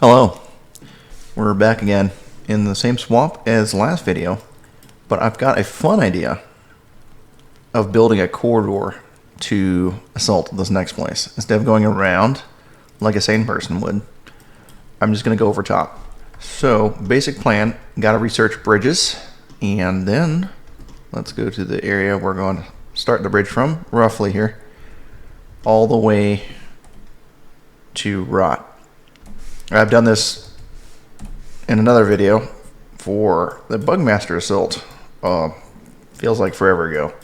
Hello, we're back again in the same swamp as last video, but I've got a fun idea of building a corridor to assault this next place. Instead of going around like a sane person would, I'm just going to go over top. So, basic plan, got to research bridges, and then let's go to the area we're going to start the bridge from, roughly here, all the way to Rot. I've done this in another video for the Bugmaster Assault, feels like forever ago,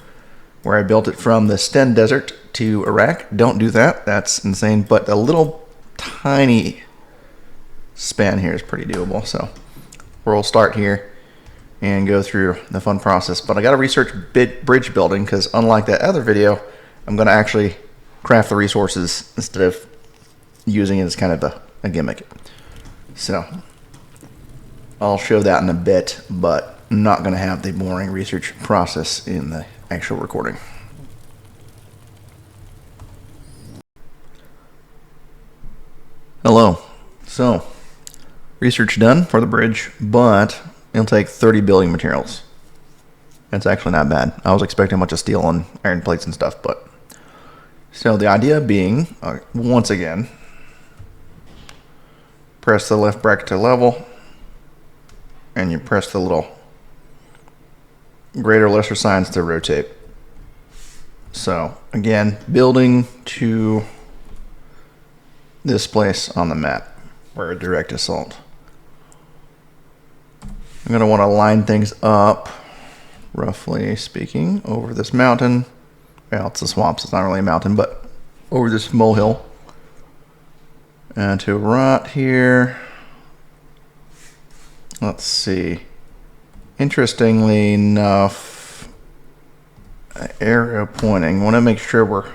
where I built it from the Sten Desert to Iraq. Don't do that, that's insane, but a little tiny span here is pretty doable. So we'll start here and go through the fun process, but I got to research bridge building because unlike that other video, I'm going to actually craft the resources instead of using it as kind of a gimmick. So I'll show that in a bit, but I'm not going to have the boring research process in the actual recording. Hello. So research done for the bridge, but it'll take 30 building materials. That's actually not bad. I was expecting a bunch of steel and iron plates and stuff, but so the idea being, once again, press the left bracket to level, and you press the little greater or lesser signs to rotate. So again, building to this place on the map where a direct assault. I'm going to want to line things up, roughly speaking, over this mountain. Well, it's the swamps, it's not really a mountain, but over this molehill. And to Rot here, let's see. Interestingly enough, arrow pointing. Want to make sure we're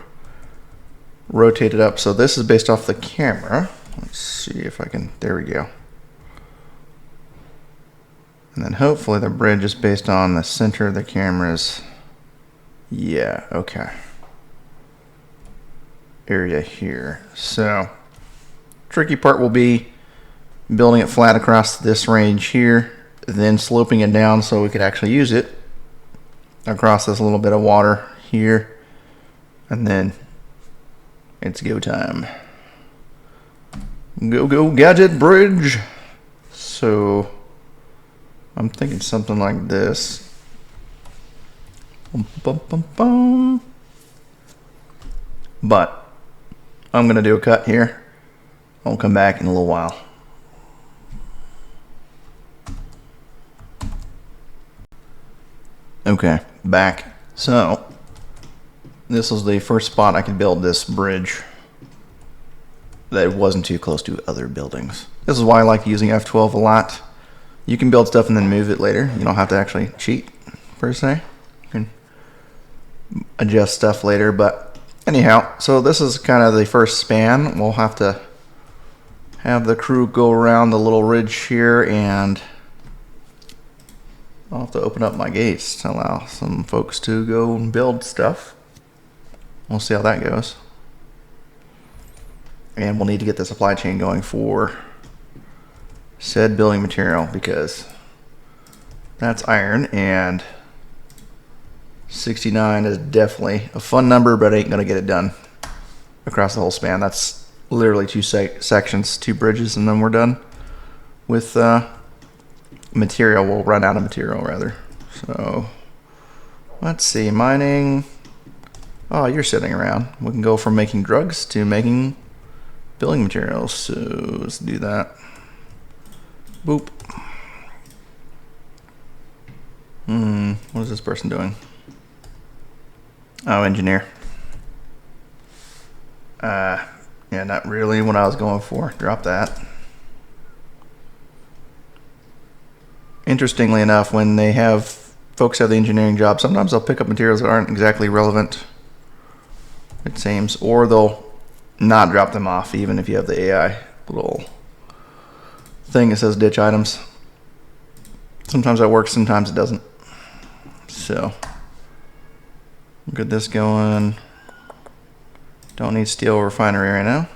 rotated up. So this is based off the camera. Let's see if I can. There we go. And then hopefully the bridge is based on the center of the cameras. Yeah, okay. Area here. So tricky part will be building it flat across this range here, then sloping it down so we could actually use it across this little bit of water here, and then it's go time. Go gadget bridge. So I'm thinking something like this. Bum, bum, bum, bum. But I'm gonna do a cut here. I'll come back in a little while. Okay, back. So this was the first spot I could build this bridge that wasn't too close to other buildings. This is why I like using F12 a lot. You can build stuff and then move it later. You don't have to actually cheat, per se. You can adjust stuff later, but anyhow, so this is kind of the first span. We'll have to have the crew go around the little ridge here, and I'll have to open up my gates to allow some folks to go and build stuff. We'll see how that goes. And we'll need to get the supply chain going for said building material, because that's iron, and 69 is definitely a fun number, but ain't gonna get it done across the whole span. That's literally two sections, two bridges, and then we're done with material. We'll run out of material rather. So let's see, mining. Oh, you're sitting around. We can go from making drugs to making building materials. So let's do that. Boop. What is this person doing? Oh, engineer. Yeah, not really what I was going for. Drop that. Interestingly enough, when they have folks have the engineering job, sometimes they'll pick up materials that aren't exactly relevant, it seems, or they'll not drop them off even if you have the AI little thing that says ditch items. Sometimes that works, sometimes it doesn't. So get this going. Don't need steel refinery right now.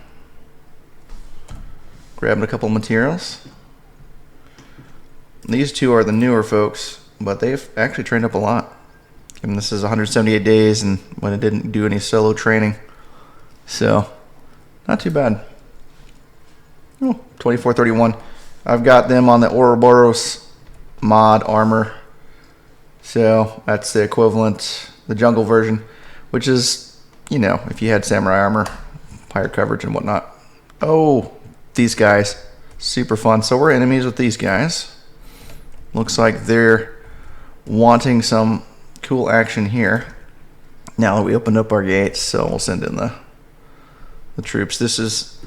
Grabbing a couple materials. These two are the newer folks, but they've actually trained up a lot. And this is 178 days, and when it didn't do any solo training. So, not too bad. Oh, 2431. I've got them on the Ouroboros mod armor. So, that's the equivalent, the jungle version, which is, you know, if you had samurai armor, higher coverage and whatnot. Oh, these guys. Super fun. So, we're enemies with these guys. Looks like they're wanting some cool action here. Now that we opened up our gates, so we'll send in the troops. This is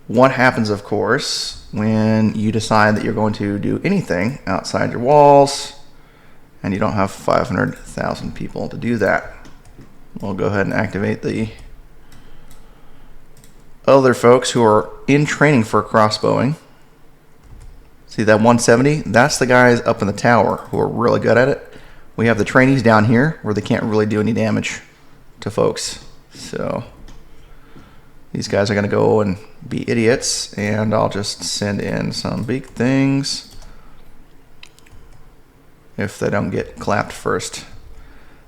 what happens, of course, when you decide that you're going to do anything outside your walls and you don't have 500,000 people to do that. We'll go ahead and activate the other folks who are in training for crossbowing. See that 170? That's the guys up in the tower who are really good at it. We have the trainees down here where they can't really do any damage to folks. So these guys are going to go and be idiots, and I'll just send in some big things if they don't get clapped first,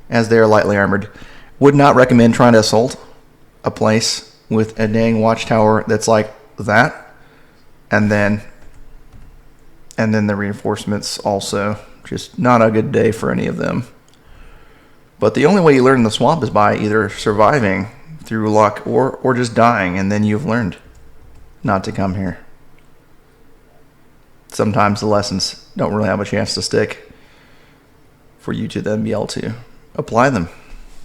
as they are lightly armored. Would not recommend trying to assault a place with a dang watchtower that's like that, and then the reinforcements also. Just not a good day for any of them. But the only way you learn in the swamp is by either surviving through luck or just dying, and then you've learned not to come here. Sometimes the lessons don't really have a chance to stick for you to then be able to apply them.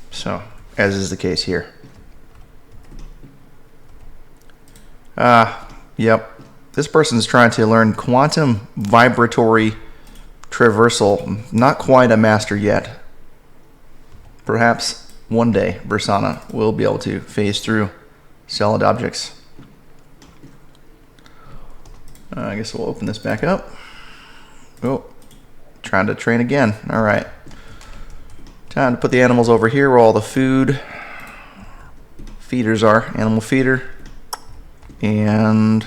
So, as is the case here. Yep. This person's trying to learn quantum vibratory traversal. Not quite a master yet. Perhaps one day Bersana will be able to phase through solid objects. I guess we'll open this back up. Oh, trying to train again. All right. Time to put the animals over here where all the food feeders are. Animal feeder. And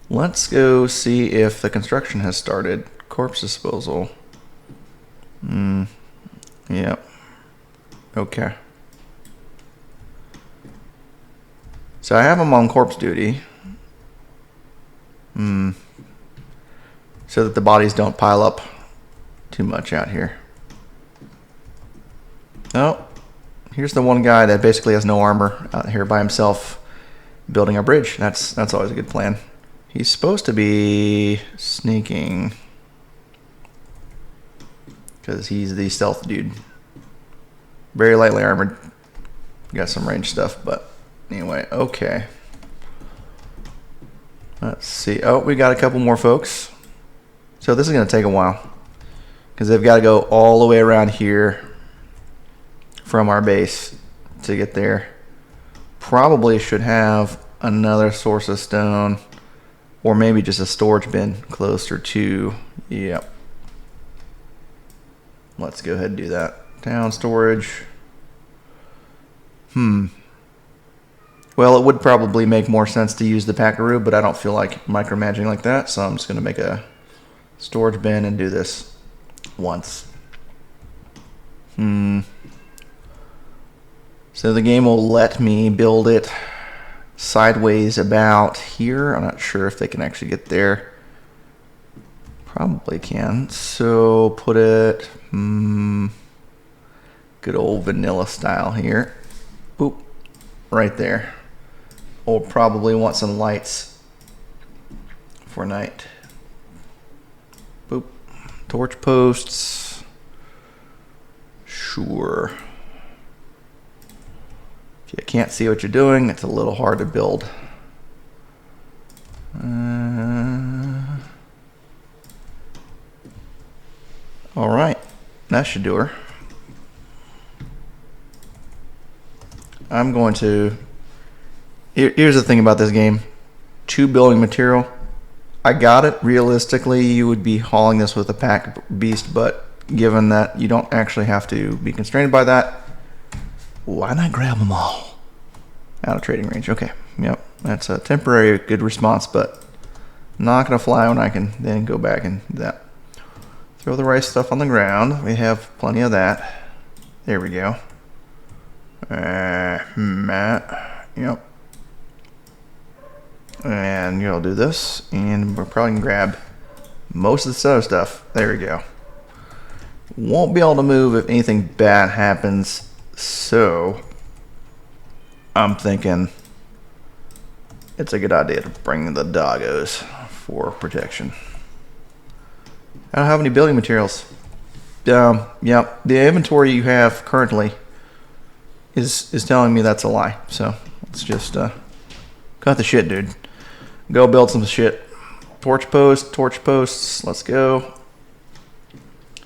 let's go see if the construction has started. Corpse disposal. Yep. Okay. So I have them on corpse duty. So that the bodies don't pile up too much out here. Oh, here's the one guy that basically has no armor out here by himself building a bridge. That's always a good plan. He's supposed to be sneaking because he's the stealth dude. Very lightly armored. Got some range stuff, but anyway, okay. Let's see. Oh, we got a couple more folks. So this is going to take a while because they've got to go all the way around here from our base to get there. Probably should have another source of stone or maybe just a storage bin closer to. Yep. Let's go ahead and do that. Town storage. Well, it would probably make more sense to use the Packaroo, but I don't feel like micromanaging like that, so I'm just going to make a storage bin and do this once. So the game will let me build it sideways about here. I'm not sure if they can actually get there. Probably can. So put it good old vanilla style here. Oop, right there. We'll probably want some lights for night. Boop. Torch posts. Sure. If you can't see what you're doing, it's a little hard to build. All right, that should do her. I'm going to. Here's the thing about this game: 2 building material. I got it. Realistically, you would be hauling this with a pack beast, but given that you don't actually have to be constrained by that, why not grab them all out of trading range? Okay, yep, that's a temporary good response, but Not going to fly when I can then go back and do that. Throw the rice stuff on the ground. We have plenty of that. There we go. Yep. And you'll do this, and we're probably going to grab most of this other stuff. There we go. Won't be able to move if anything bad happens, so I'm thinking it's a good idea to bring the doggos for protection. I don't have any building materials. Yep, the inventory you have currently is telling me that's a lie. So let's just cut the shit, dude. Go build some shit. Torch posts. Let's go.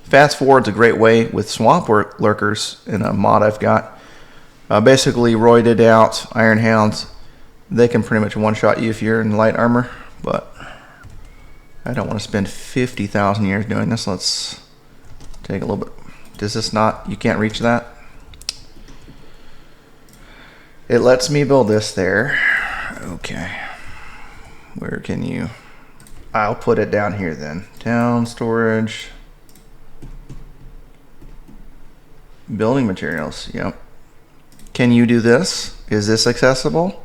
Fast forward's a great way with swamp lurkers in a mod I've got. Basically roided out iron hounds. They can pretty much one-shot you if you're in light armor, but I don't want to spend 50,000 years doing this. Let's take a little bit. Does this not? You can't reach that? It lets me build this there. Okay. Where can you? I'll put it down here then. Town storage. Building materials. Yep. Can you do this? Is this accessible?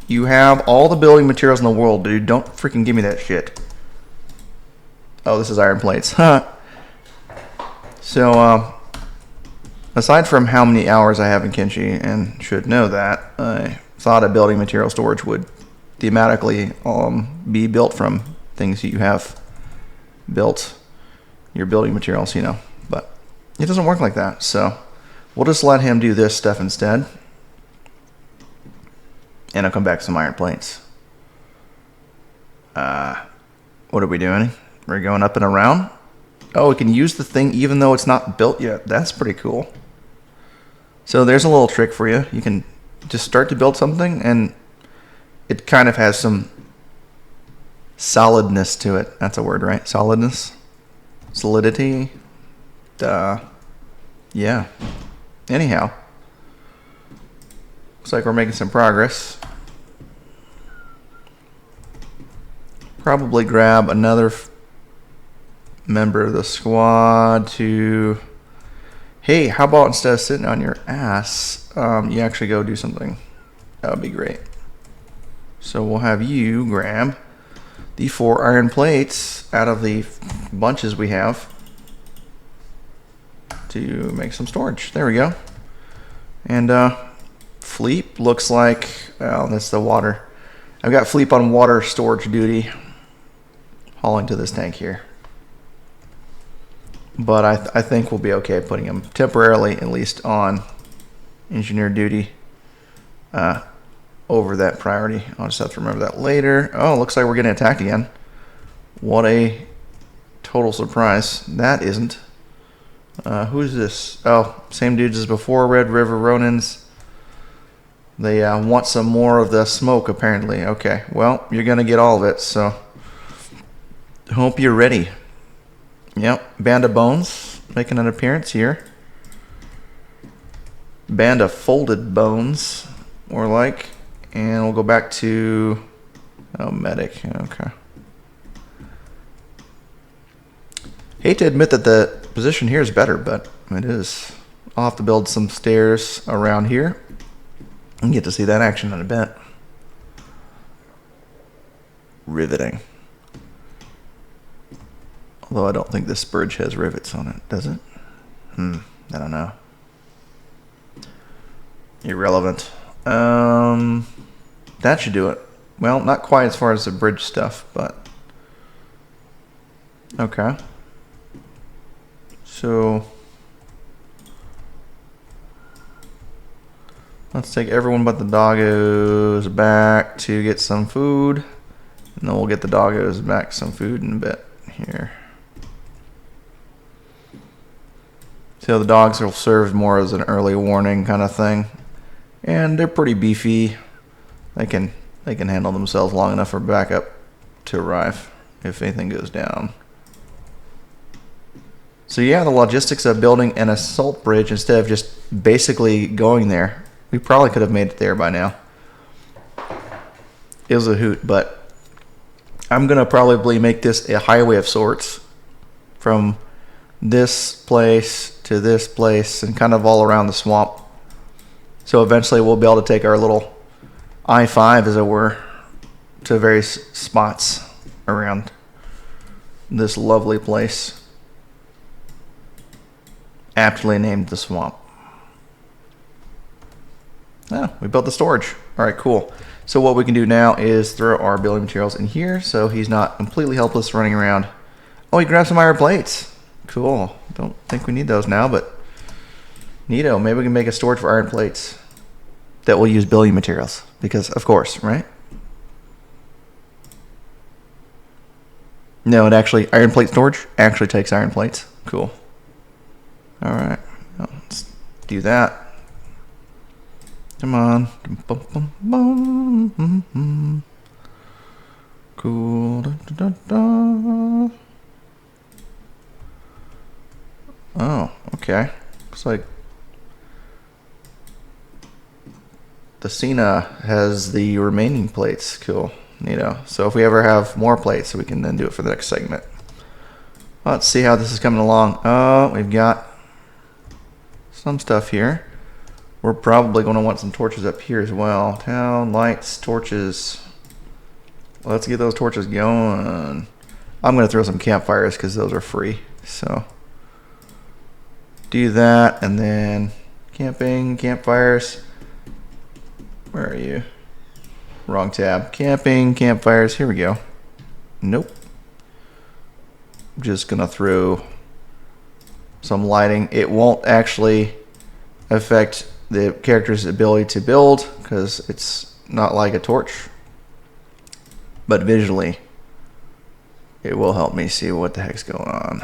You have all the building materials in the world, dude. Don't freaking give me that shit. Oh, this is iron plates. Huh. So, aside from how many hours I have in Kenshi, and should know that, I thought a building material storage would thematically be built from things that you have built, your building materials, you know. But it doesn't work like that, so we'll just let him do this stuff instead. And I'll come back to some iron plates. What are we doing? We're going up and around. Oh, we can use the thing even though it's not built yet. That's pretty cool. So there's a little trick for you. You can just start to build something and it kind of has some solidness to it. That's a word, right? Solidness? Solidity? Yeah. Anyhow. Looks like we're making some progress. Probably grab another member of the squad to... Hey, how about instead of sitting on your ass, you actually go do something? That would be great. So we'll have you grab the 4 iron plates out of the bunches we have to make some storage. There we go. And Fleep looks like, well, that's the water. I've got Fleep on water storage duty, hauling to this tank here. But I think we'll be okay putting him temporarily, at least, on engineer duty over that priority. I'll just have to remember that later. Oh, looks like we're getting attacked again. What a total surprise. That isn't. Who's this? Oh, same dudes as before, Red River Ronins. They want some more of the smoke, apparently. Okay, well, you're going to get all of it, so hope you're ready. Yep, Band of Bones making an appearance here. Band of Folded Bones, more like. And we'll go back to... Oh, Medic. Okay. Hate to admit that the position here is better, but it is. I'll have to build some stairs around here and get to see that action in a bit. Riveting. Although I don't think this bridge has rivets on it, does it? I don't know. Irrelevant. That should do it. Well, not quite as far as the bridge stuff, but... Okay. So... let's take everyone but the doggos back to get some food. And then we'll get the doggos back some food in a bit here. So the dogs will serve more as an early warning kind of thing. And they're pretty beefy. They can handle themselves long enough for backup to arrive if anything goes down. So yeah, the logistics of building an assault bridge instead of just basically going there. We probably could have made it there by now. It was a hoot, but I'm gonna probably make this a highway of sorts from this place to this place and kind of all around the swamp. So eventually we'll be able to take our little I-5, as it were, to various spots around this lovely place, aptly named the swamp. Oh, we built the storage. All right, cool. So what we can do now is throw our building materials in here so he's not completely helpless running around. Oh, he grabbed some iron plates. Cool. Don't think we need those now, but neato. Maybe we can make a storage for iron plates that will use building materials, because of course, right? No, it actually, iron plate storage actually takes iron plates. Cool. All right, well, let's do that. Come on. Cool. Da, da, da, da. Oh, okay. Looks like the Cena has the remaining plates. Cool. Neato. So if we ever have more plates, we can then do it for the next segment. Let's see how this is coming along. Oh, we've got some stuff here. We're probably going to want some torches up here as well. Town, lights, torches. Let's get those torches going. I'm going to throw some campfires because those are free. So do that, and then camping, campfires. Where are you? Wrong tab. Camping, campfires. Here we go. Nope. I'm just going to throw some lighting. It won't actually affect the character's ability to build because it's not like a torch, but visually it will help me see what the heck's going on.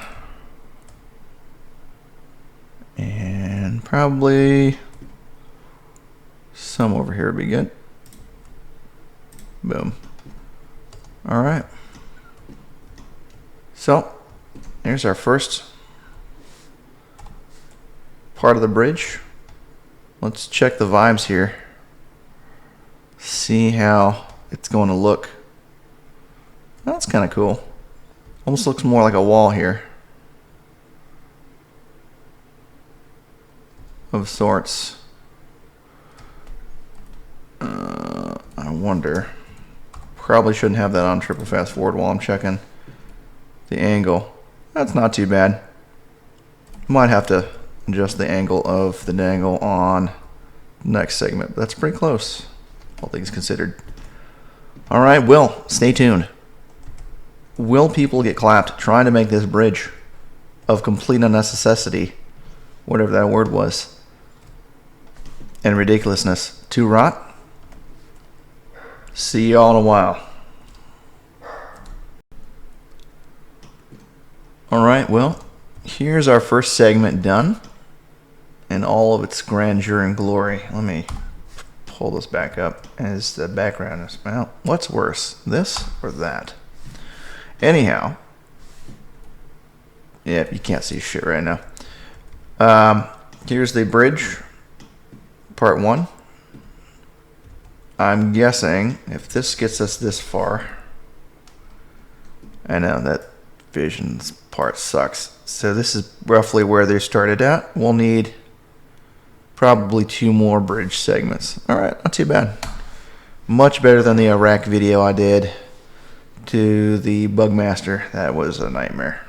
And probably some over here would be good. Boom. All right, so here's our first part of the bridge. Let's check the vibes here. See how it's going to look. That's kind of cool. Almost looks more like a wall here. Of sorts. I wonder. Probably shouldn't have that on triple fast forward while I'm checking the angle. That's not too bad. Might have to adjust the angle of the dangle on next segment, but that's pretty close, all things considered. All right, Will, stay tuned. Will people get clapped trying to make this bridge of complete unnecessity, whatever that word was, and ridiculousness, to rot? See y'all in a while. All right, well, here's our first segment done in all of its grandeur and glory. Let me pull this back up as the background is. Well, what's worse, this or that? Anyhow, yeah, you can't see shit right now. Here's the bridge, part 1. I'm guessing if this gets us this far, I know that vision's part sucks. So this is roughly where they started at. We'll need probably 2 more bridge segments. All right, not too bad. Much better than the Iraq video I did to the Bugmaster. That was a nightmare.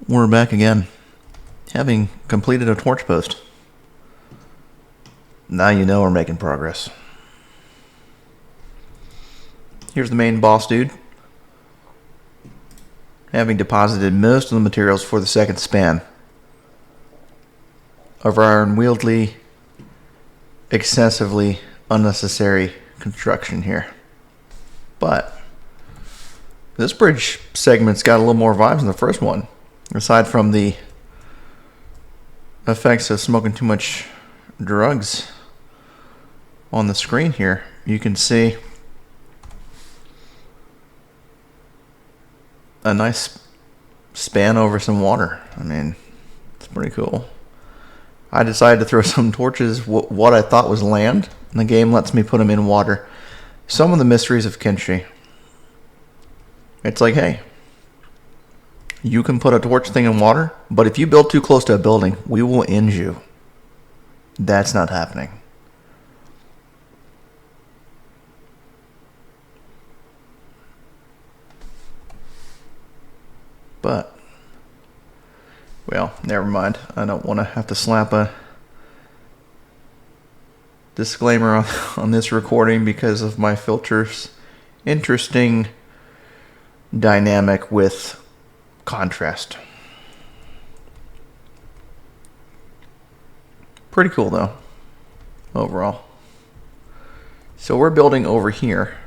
We're back again, having completed a torch post. Now you know we're making progress. Here's the main boss dude, having deposited most of the materials for the second span of our unwieldy, excessively unnecessary construction here. But this bridge segment's got a little more vibes than the first one. Aside from the effects of smoking too much drugs on the screen here, you can see a nice span over some water. I mean, it's pretty cool. I decided to throw some torches, what I thought was land, and the game lets me put them in water. Some of the mysteries of Kenshi. It's like, hey, you can put a torch thing in water, but if you build too close to a building, we will end you. That's not happening. But, well, never mind. I don't want to have to slap a disclaimer on this recording because of my filters. Interesting dynamic with contrast. Pretty cool though, overall. So we're building over here.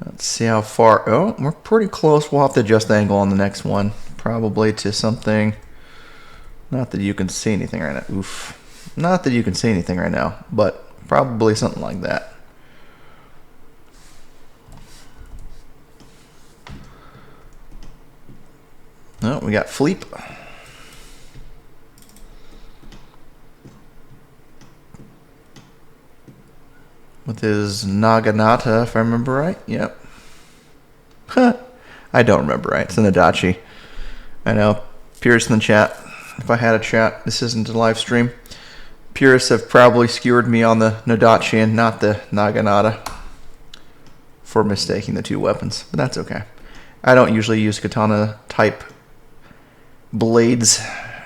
Let's see how far. Oh, we're pretty close. We'll have to adjust the angle on the next one. Probably to something. Not that you can see anything right now. Oof. Not that you can see anything right now, but probably something like that. Oh, we got Fleep. With his Naginata, if I remember right. Yep. I don't remember right. It's an Adachi. I know. Purists in the chat. If I had a chat, this isn't a live stream. Purists have probably skewered me on the Nadachi and not the Naginata for mistaking the two weapons. But that's okay. I don't usually use katana type blades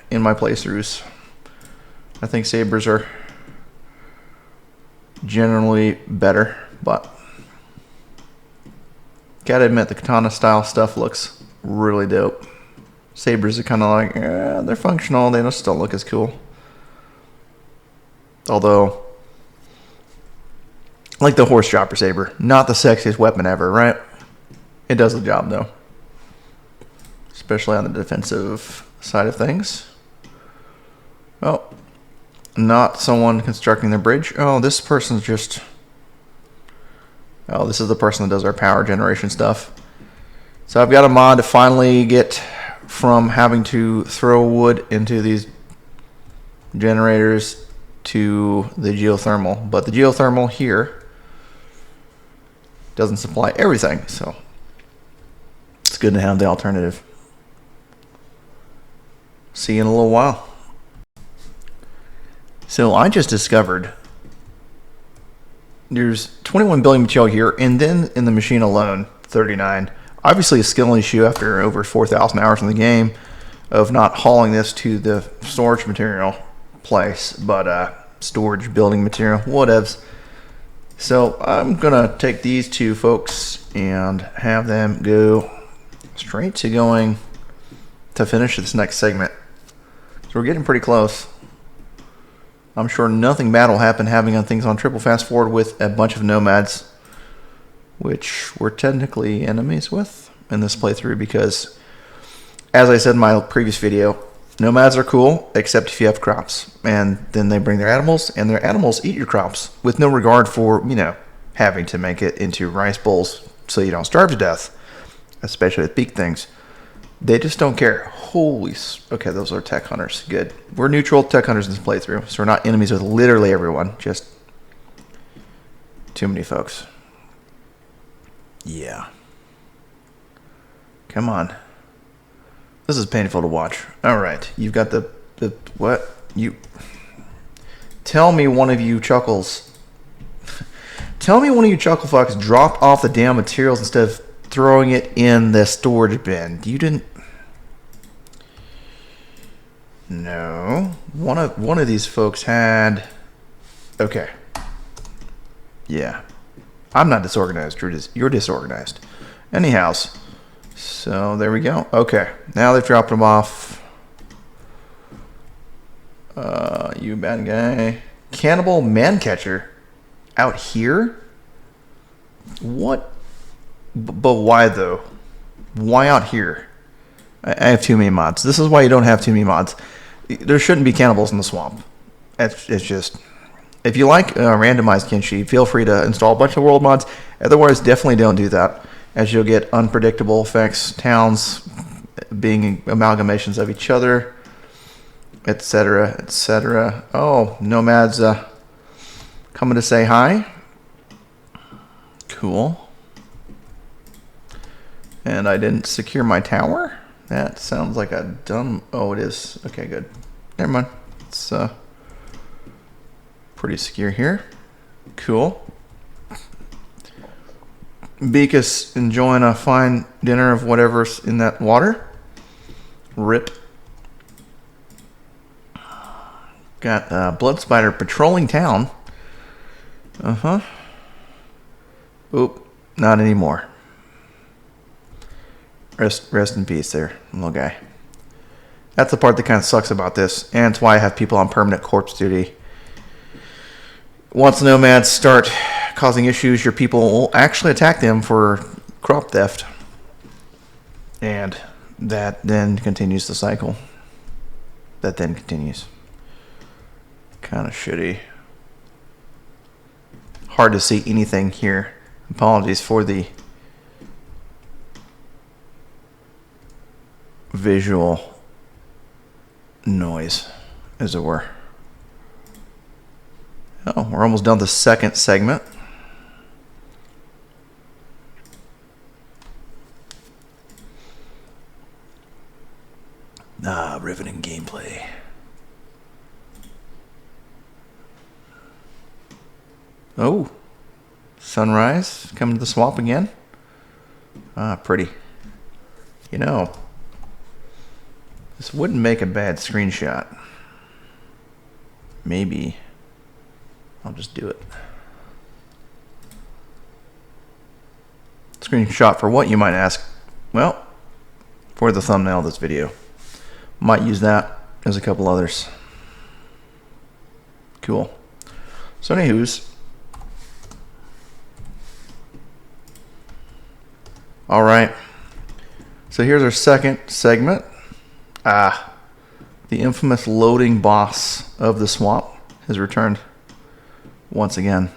in my playthroughs. I think sabers are generally better, but gotta admit the katana style stuff looks really dope. Sabers are kind of like, they're functional, they just don't look as cool. Although, like the horse chopper saber, not the sexiest weapon ever, right? It does the job though, especially on the defensive side of things. Oh, not someone constructing the bridge. Oh, this person's just... Oh, this is the person that does our power generation stuff. So I've got a mod to finally get from having to throw wood into these generators to the geothermal. But the geothermal here doesn't supply everything, so it's good to have the alternative. See you in a little while. So I just discovered there's 21 billion material here, and then in the machine alone, 39. Obviously a skill issue after over 4,000 hours in the game of not hauling this to the storage material place, but storage building material, whatevs. So I'm gonna take these two folks and have them go straight to going to finish this next segment. So we're getting pretty close. I'm sure nothing bad will happen having things on triple fast forward with a bunch of nomads, which we're technically enemies with in this playthrough because, as I said in my previous video, nomads are cool except if you have crops, and then they bring their animals, and their animals eat your crops with no regard for, you know, having to make it into rice bowls so you don't starve to death, especially with peak things. They just don't care. Holy... Okay, those are tech hunters. Good. We're neutral tech hunters in this playthrough, so we're not enemies with literally everyone. Just too many folks. Yeah. Come on. This is painful to watch. Alright, you've got the... What? You... Tell me one of you chuckles... Tell me one of you chuckle fucks dropped off the damn materials instead of throwing it in the storage bin. You didn't... No. One of these folks had... Okay. Yeah. I'm not disorganized. You're disorganized. Anyhow. So there we go. Okay. Now they've dropped them off. You bad guy. Cannibal Mancatcher. Out here? What? But why though? Why out here? I have too many mods. This is why you don't have too many mods. There shouldn't be cannibals in the swamp. It's just... If you like randomized Kenshi, feel free to install a bunch of world mods. Otherwise, definitely don't do that, as you'll get unpredictable effects, towns being amalgamations of each other. etc., etc. Oh, nomads coming to say hi. Cool. And I didn't secure my tower? That sounds like a dumb... Oh, it is. Okay, good. Never mind. It's pretty secure here. Cool. Beakus enjoying a fine dinner of whatever's in that water. Rip. Got Blood Spider patrolling town. Uh-huh. Oop. Not anymore. Rest in peace there, little guy. That's the part that kind of sucks about this, and it's why I have people on permanent corpse duty. Once the nomads start causing issues, your people will actually attack them for crop theft. And that then continues the cycle. That then continues. Kind of shitty. Hard to see anything here. Apologies for the visual noise, as it were. Oh, we're almost done with the second segment. Riveting gameplay. Oh, sunrise coming to the swamp again. Pretty. You know, this wouldn't make a bad screenshot. Maybe I'll just do it. Screenshot for what, you might ask? Well, for the thumbnail of this video. Might use that as a couple others. Cool. So anywho's. Alright. So here's our second segment. The infamous loading boss of the swamp has returned once again.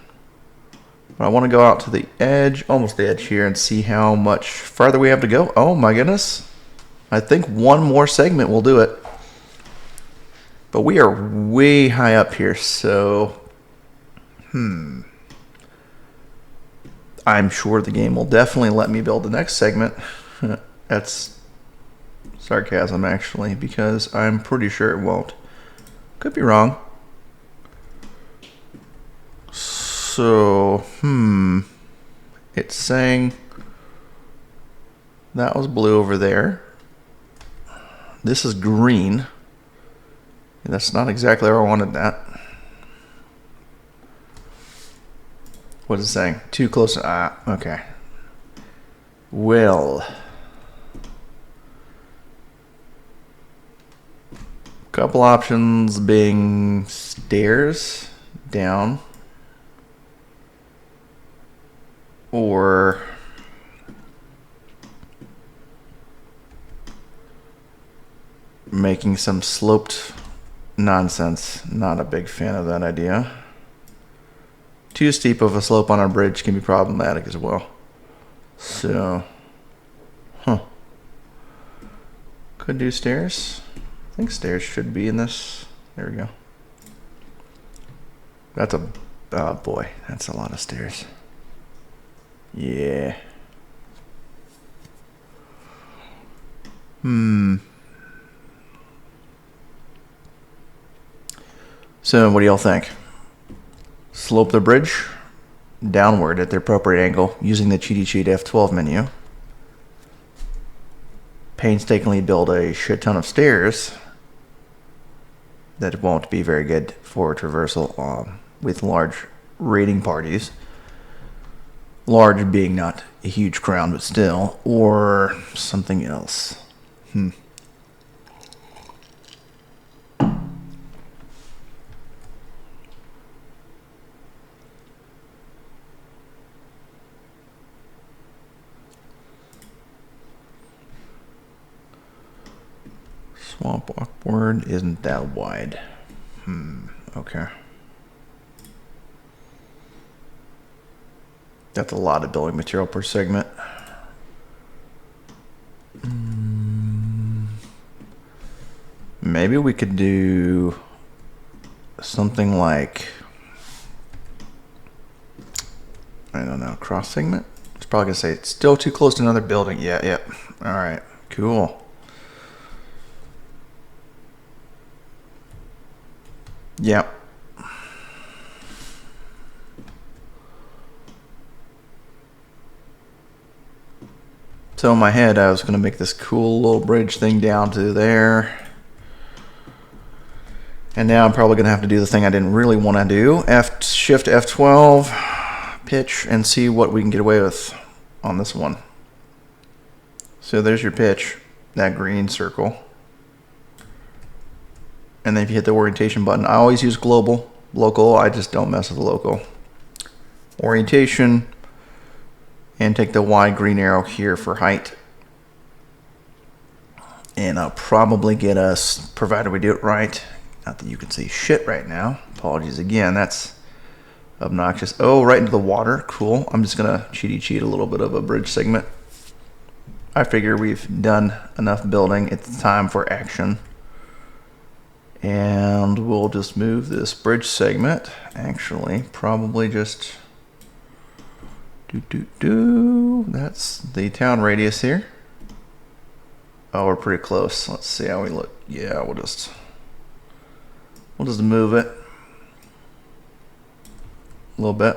But I want to go out to the edge, almost the edge here, and see how much farther we have to go. Oh my goodness. I think one more segment will do it. But we are way high up here, so... I'm sure the game will definitely let me build the next segment. That's sarcasm, actually, because I'm pretty sure it won't. Could be wrong. So, it's saying that was blue over there. This is green. That's not exactly where I wanted that. What is it saying? Too close. Okay. Well, couple options being stairs down or making some sloped nonsense. Not a big fan of that idea. Too steep of a slope on our bridge can be problematic as well. So, could do stairs. I think stairs should be in this. There we go. That's a, oh boy, that's a lot of stairs. Yeah. So, what do y'all think? Slope the bridge downward at the appropriate angle using the cheaty cheat F12 menu. Painstakingly build a shit ton of stairs that won't be very good for traversal with large raiding parties. Large being not a huge crowd, but still, or something else. Swamp upward isn't that wide. Okay. That's a lot of building material per segment. Maybe maybe we could do something like, I don't know, cross segment. It's probably gonna say it's still too close to another building. Yeah. All right, cool. Yep. So in my head, I was going to make this cool little bridge thing down to there. And now I'm probably going to have to do the thing I didn't really want to do. Shift F12, pitch, and see what we can get away with on this one. So there's your pitch, that green circle. And then if you hit the orientation button, I always use global. Local, I just don't mess with local. Orientation, and take the wide green arrow here for height. And I'll probably get us, provided we do it right, not that you can see shit right now. Apologies again, that's obnoxious. Oh, right into the water, cool. I'm just gonna cheat a little bit of a bridge segment. I figure we've done enough building, it's time for action. And we'll just move this bridge segment, actually, probably just that's the town radius here. Oh, we're pretty close. Let's see how we look. Yeah, we'll just move it a little bit.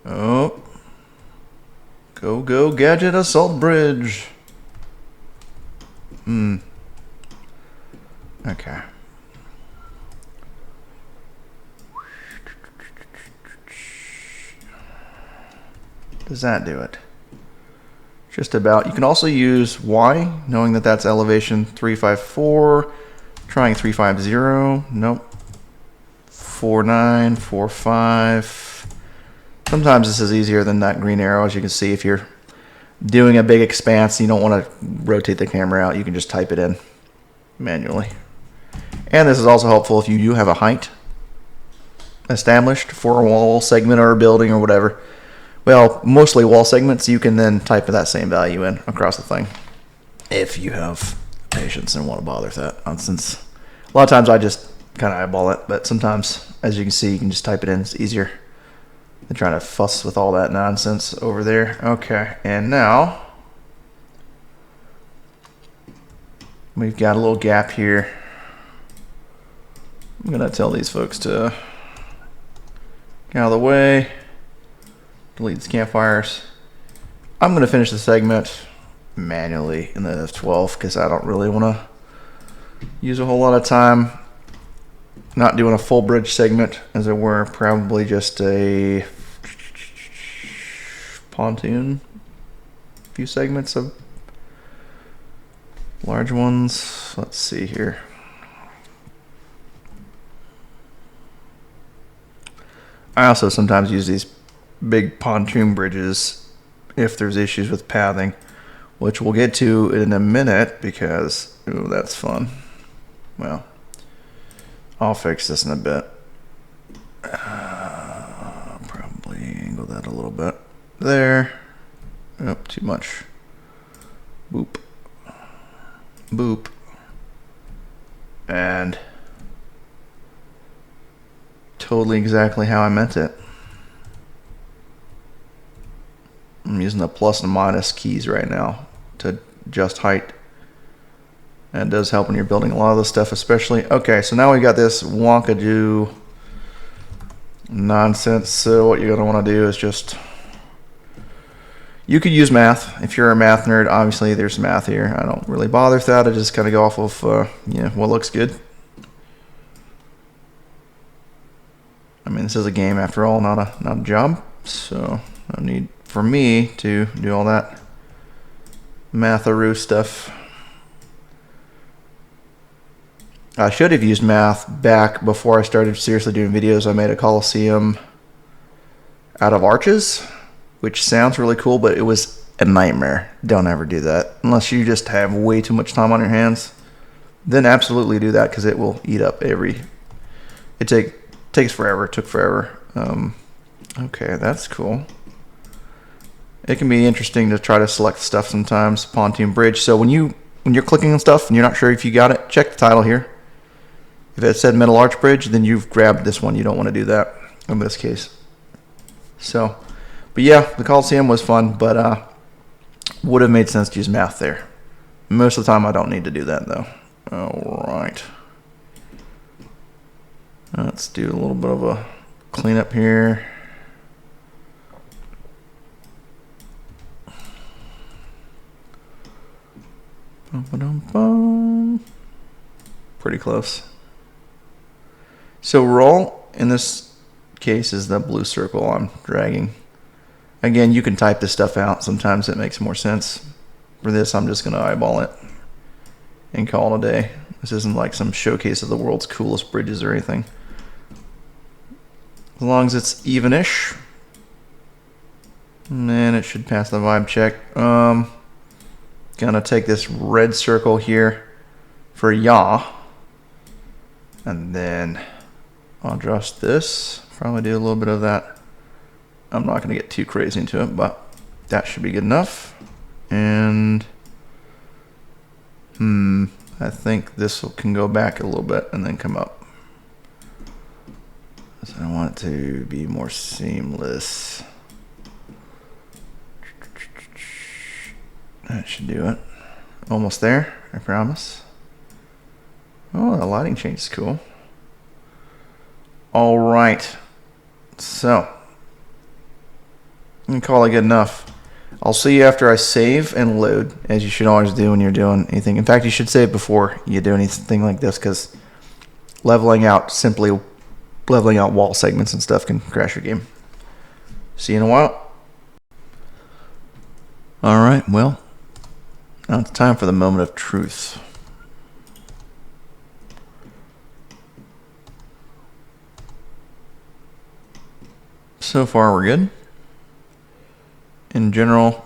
Oh, go gadget assault bridge. Okay. Does that do it? Just about. You can also use Y, knowing that that's elevation 354. Trying 350. Nope. 49, 45. Sometimes this is easier than that green arrow. As you can see, if you're doing a big expanse, you don't want to rotate the camera out. You can just type it in manually. And this is also helpful if you do have a height established for a wall segment or a building or whatever. Well, mostly wall segments, you can then type that same value in across the thing if you have patience and want to bother with that. Since a lot of times I just kind of eyeball it, but sometimes, as you can see, you can just type it in. It's easier than trying to fuss with all that nonsense over there. Okay, and now we've got a little gap here. I'm going to tell these folks to get out of the way. Delete these campfires. I'm going to finish the segment manually in the F12 because I don't really want to use a whole lot of time not doing a full bridge segment, as it were. Probably just a pontoon, a few segments of large ones. Let's see here. I also sometimes use these big pontoon bridges if there's issues with pathing, which we'll get to in a minute because, ooh, that's fun. Well, I'll fix this in a bit. Probably angle that a little bit. There. Oh, too much. Boop. Boop. And totally exactly how I meant it. I'm using the plus and minus keys right now to adjust height. And it does help when you're building a lot of this stuff, especially. Okay, so now we got this wonkadoo nonsense. So what you're going to want to do is just, you could use math. If you're a math nerd, obviously there's math here. I don't really bother with that. I just kind of go off of what looks good. I mean, this is a game after all, not a job. So no need for me to do all that matharoo stuff. I should have used math back before I started seriously doing videos. I made a Coliseum out of arches, which sounds really cool, but it was a nightmare. Don't ever do that. Unless you just have way too much time on your hands, then absolutely do that because it will eat up it takes forever. It took forever. Okay, that's cool. It can be interesting to try to select stuff sometimes. Pontoon bridge. So when you when you're clicking on stuff and you're not sure if you got it, check the title here. If it said Metal Arch Bridge, then you've grabbed this one. You don't want to do that in this case. So, but yeah, the Coliseum was fun, but would have made sense to use math there. Most of the time I don't need to do that though. Alright. Let's do a little bit of a cleanup here. Pretty close. So roll in this case is the blue circle I'm dragging. Again, you can type this stuff out. Sometimes it makes more sense. For this, I'm just going to eyeball it and call it a day. This isn't like some showcase of the world's coolest bridges or anything. As long as it's even-ish, then it should pass the vibe check. Gonna take this red circle here for yaw, and then I'll adjust this. Probably do a little bit of that. I'm not gonna get too crazy into it, but that should be good enough. And I think this can go back a little bit and then come up. So I want it to be more seamless. That should do it. Almost there, I promise. Oh, the lighting change is cool. All right. So, I'm gonna call it good enough. I'll see you after I save and load, as you should always do when you're doing anything. In fact, you should save before you do anything like this, because leveling out wall segments and stuff can crash your game. See you in a while. All right, well, now it's time for the moment of truth. So far, we're good. In general,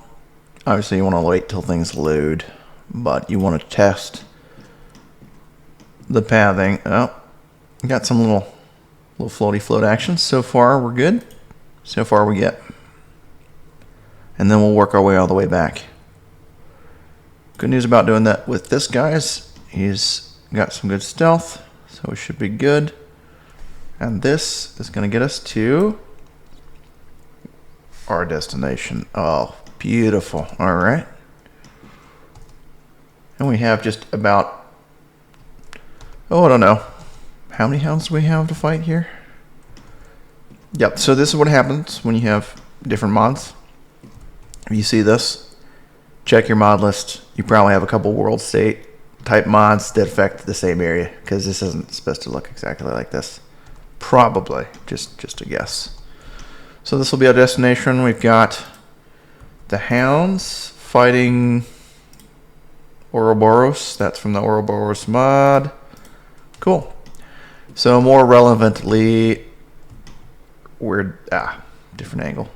obviously you want to wait till things load, but you want to test the pathing. Oh, got some little floaty float actions. So far, we're good. So far, we get. And then we'll work our way all the way back. Good news about doing that with this guy is he's got some good stealth, so it should be good. And this is going to get us to our destination. Oh, beautiful. All right. And we have just about, I don't know. How many hounds do we have to fight here? Yep, so this is what happens when you have different mods. If you see this, check your mod list. You probably have a couple world state type mods that affect the same area, because this isn't supposed to look exactly like this. Probably, just a guess. So this will be our destination. We've got the hounds fighting Ouroboros. That's from the Ouroboros mod. Cool. So more relevantly, we're different angle.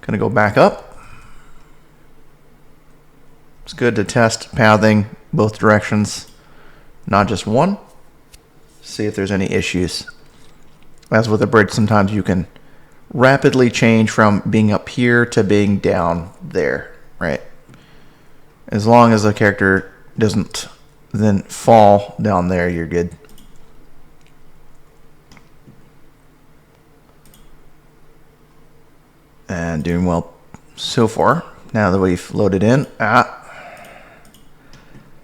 Gonna go back up. It's good to test pathing both directions, not just one. See if there's any issues. As with a bridge, sometimes you can rapidly change from being up here to being down there, right? As long as the character doesn't then fall down there, you're good. And doing well so far. Now that we've loaded in.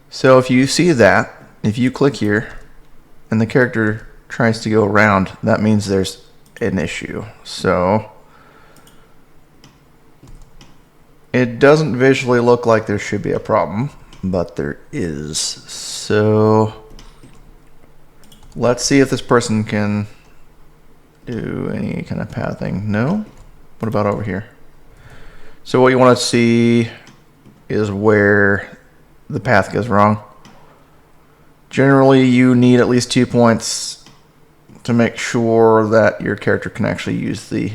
So if you see that, if you click here and the character tries to go around, that means there's an issue. So it doesn't visually look like there should be a problem, but there is. So let's see if this person can do any kind of pathing. No? What about over here? So what you want to see is where the path goes wrong. Generally, you need at least 2 points to make sure that your character can actually use the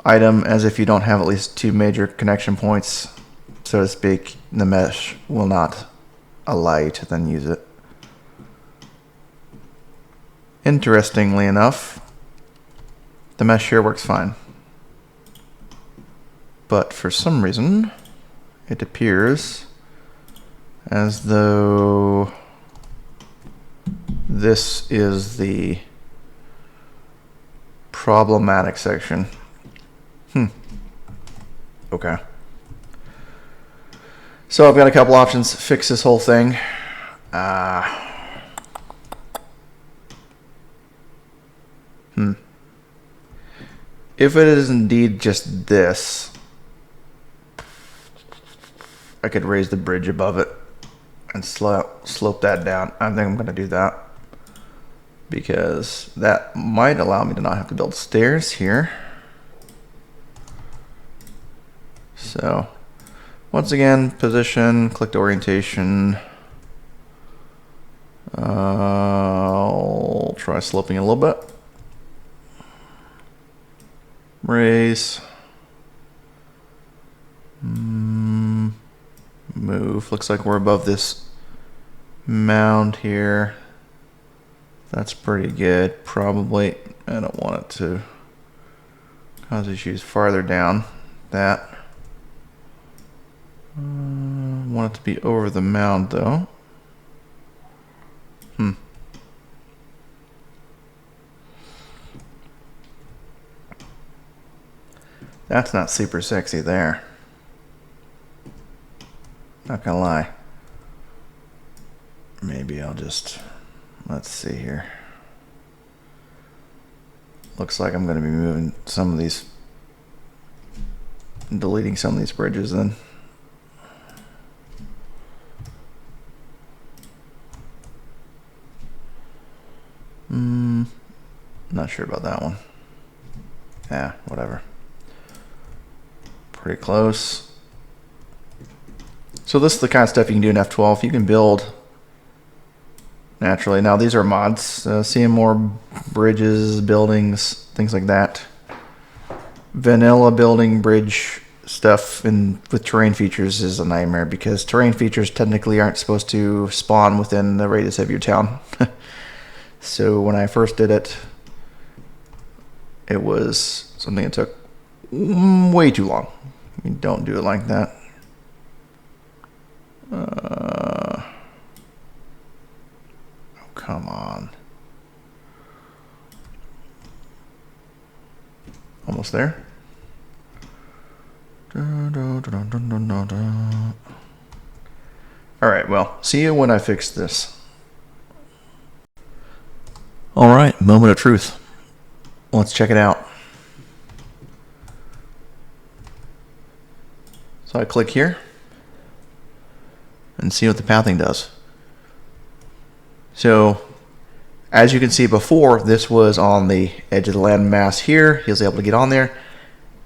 item, as if you don't have at least 2 major connection points, so to speak, the mesh will not allow you to then use it. Interestingly enough, the mesh here works fine. But for some reason, it appears As though this is the problematic section. Okay. So I've got a couple options to fix this whole thing. If it is indeed just this, I could raise the bridge above it and slope that down. I think I'm going to do that because that might allow me to not have to build stairs here. So once again, position, click to orientation. I'll try sloping a little bit. Raise. Move. Looks like we're above this mound here. That's pretty good. Probably, I don't want it to cause issues farther down. That. Want it to be over the mound though. That's not super sexy there. Not gonna lie. Maybe I'll just, let's see here. Looks like I'm gonna be moving some of these, deleting some of these bridges then. Not sure about that one. Yeah, whatever. Pretty close. So this is the kind of stuff you can do in F12. You can build naturally. Now these are mods. Seeing more bridges, buildings, things like that. Vanilla building bridge stuff with terrain features is a nightmare because terrain features technically aren't supposed to spawn within the radius of your town. So when I first did it, it was something that took way too long. You don't do it like that. Oh, come on. Almost there. Alright, well, see you when I fix this. Alright, moment of truth. Let's check it out. So I click here and see what the pathing does. So as you can see before, this was on the edge of the landmass here. He was able to get on there.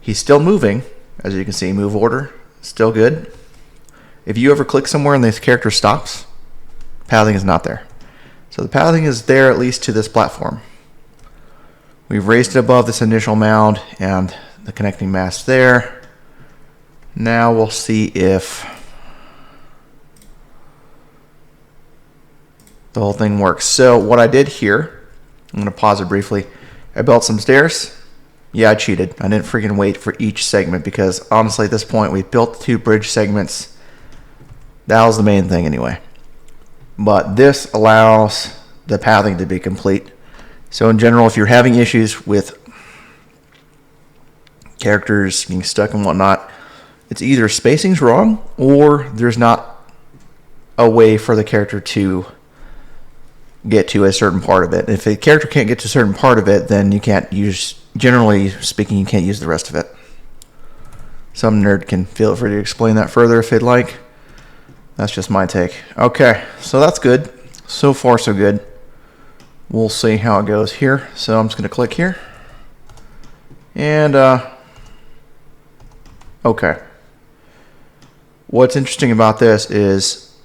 He's still moving. As you can see, move order, still good. If you ever click somewhere and this character stops, pathing is not there. So the pathing is there at least to this platform. We've raised it above this initial mound and the connecting mast there. Now we'll see if the whole thing works. So what I did here, I'm going to pause it briefly. I built some stairs. Yeah, I cheated. I didn't freaking wait for each segment because honestly at this point we built 2 bridge segments. That was the main thing anyway. But this allows the pathing to be complete. So in general, if you're having issues with characters being stuck and whatnot, it's either spacing's wrong or there's not a way for the character to get to a certain part of it. If a character can't get to a certain part of it, then you can't use, generally speaking, you can't use the rest of it. Some nerd can feel free to explain that further if they'd like. That's just my take. Okay, so that's good. So far, so good. We'll see how it goes here. So I'm just going to click here. And, okay. What's interesting about this is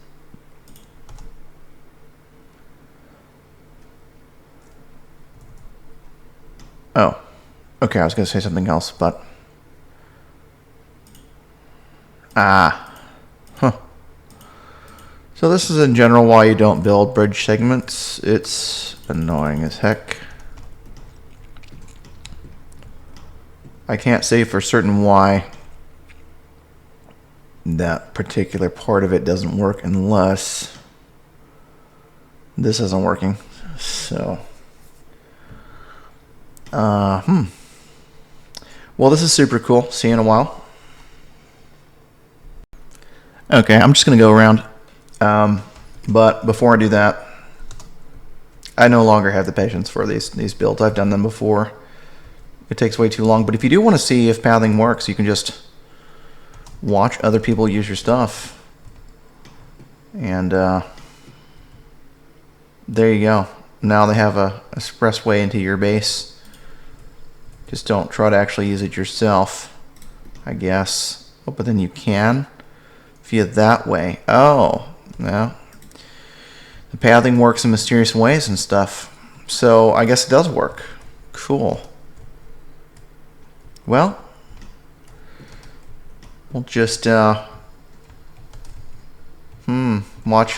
oh, okay, I was going to say something else, but so this is in general why you don't build bridge segments. It's annoying as heck. I can't say for certain why that particular part of it doesn't work unless this isn't working. So, well, this is super cool. See you in a while. Okay, I'm just gonna go around. But before I do that, I no longer have the patience for these builds. I've done them before. It takes way too long. But if you do want to see if pathing works, you can just watch other people use your stuff. And there you go. Now they have a expressway into your base. Just don't try to actually use it yourself, I guess. Oh, but then you can via that way. Oh, no. The pathing works in mysterious ways and stuff. So I guess it does work. Cool. Well, we'll just watch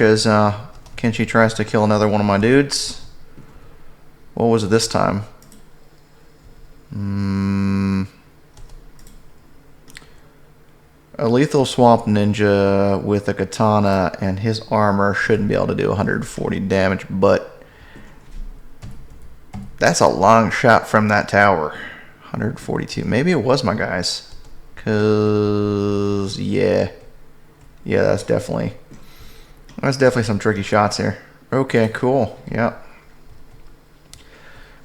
as Kenshi tries to kill another one of my dudes. What was it this time? A lethal swamp ninja with a katana and his armor shouldn't be able to do 140 damage, but that's a long shot from that tower. 142. Maybe it was my guys. Cause yeah, that's definitely some tricky shots here. Okay, cool. Yep.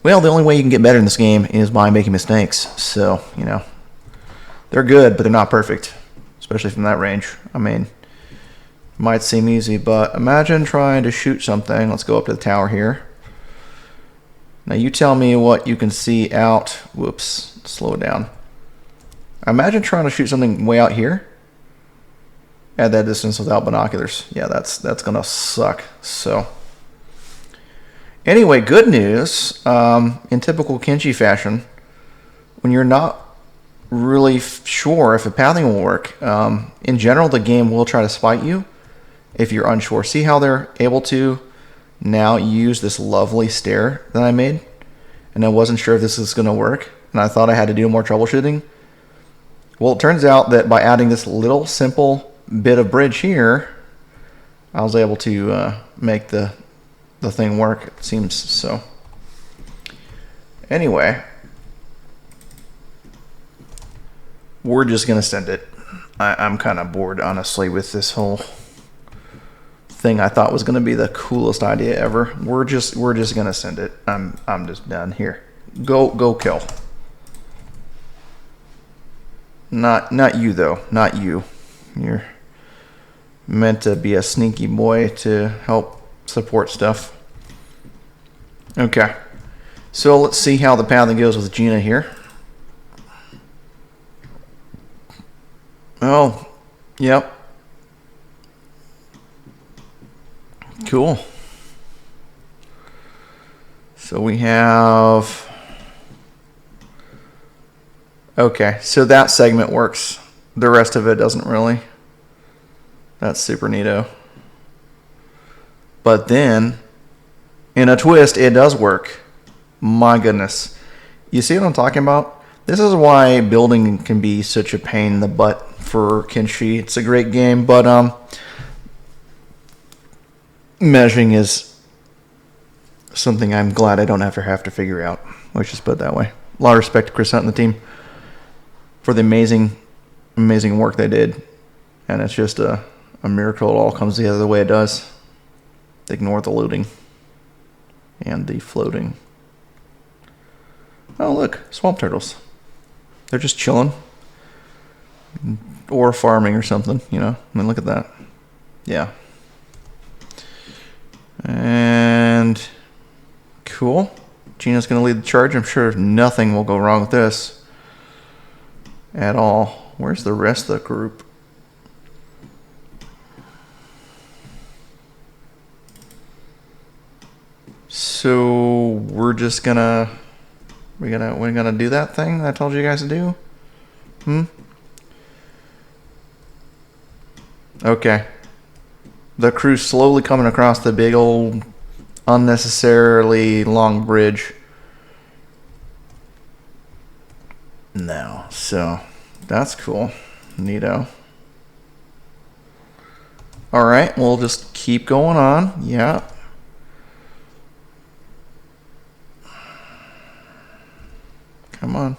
Well, the only way you can get better in this game is by making mistakes. So, you know, they're good, but they're not perfect, especially from that range. I mean, might seem easy, but imagine trying to shoot something. Let's go up to the tower here. Now you tell me what you can see out. Whoops, slow it down. Imagine trying to shoot something way out here at that distance without binoculars. Yeah, that's gonna suck. So anyway, good news. In typical Kenshi fashion, when you're not really sure if a pathing will work, in general the game will try to spite you if you're unsure. See how they're able to now use this lovely stair that I made, and I wasn't sure if this is going to work, and I thought I had to do more troubleshooting. Well, it turns out that by adding this little simple bit of bridge here, I was able to make the thing work, it seems. So anyway, we're just gonna send it. I'm kind of bored, honestly, with this whole thing I thought was gonna be the coolest idea ever. We're just gonna send it. I'm just done here. Go kill. Not you though. Not you. You're meant to be a sneaky boy to help support stuff. Okay. So let's see how the pathing goes with Gina here. Oh, yep. Cool. So we have... Okay, so that segment works. The rest of it doesn't really. That's super neato. But then, in a twist, it does work. My goodness. You see what I'm talking about? This is why building can be such a pain in the butt for Kenshi. It's a great game, but measuring is something I'm glad I don't have to figure out. Let's just put it that way. A lot of respect to Chris Hunt and the team for the amazing work they did. And it's just a miracle it all comes together the way it does. Ignore the looting and the floating. Oh, look, swamp turtles. They're just chilling. Or farming or something, you know. I mean, look at that. Yeah. And cool. Gina's going to lead the charge. I'm sure nothing will go wrong with this at all. Where's the rest of the group? So we're just gonna we're gonna do that thing I told you guys to do. Okay. The crew's slowly coming across the big old unnecessarily long bridge now, so that's cool. Neato. All right, we'll just keep going on. Yeah. Come on.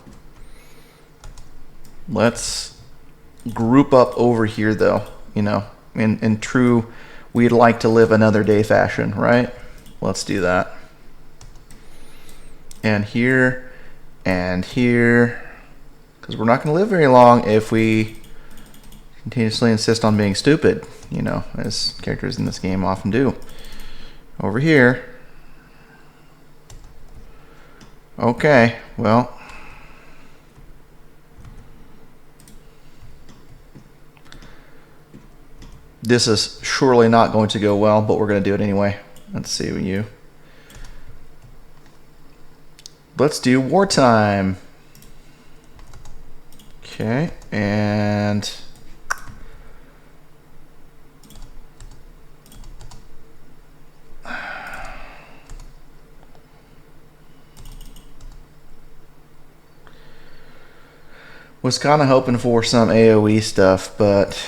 Let's group up over here, though. You know, in true, we'd like to live another day fashion, right? Let's do that. And here, because we're not going to live very long if we continuously insist on being stupid, you know, as characters in this game often do. Over here. Okay, well. This is surely not going to go well, but we're going to do it anyway. Let's see what you... Let's do wartime. Okay, and... Was kind of hoping for some AoE stuff, but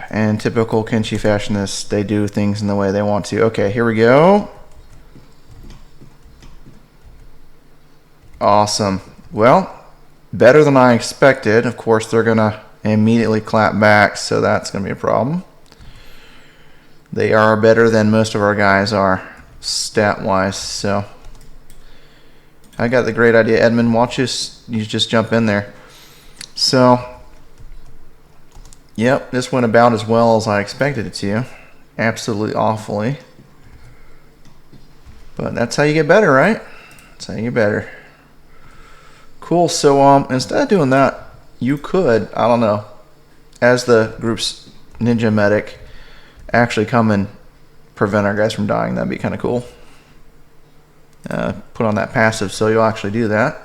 in typical Kenshi fashion, they do things in the way they want to. Okay, here we go. Awesome. Well, better than I expected. Of course, they're going to immediately clap back, so that's going to be a problem. They are better than most of our guys are, stat-wise, so... I got the great idea, Edmund. Watch you just jump in there. So, yep, this went about as well as I expected it to. Absolutely awfully. But that's how you get better, right? That's how you get better. Cool, so instead of doing that, you could, I don't know, as the group's ninja medic, actually come and prevent our guys from dying. That'd be kind of cool. Put on that passive so you'll actually do that.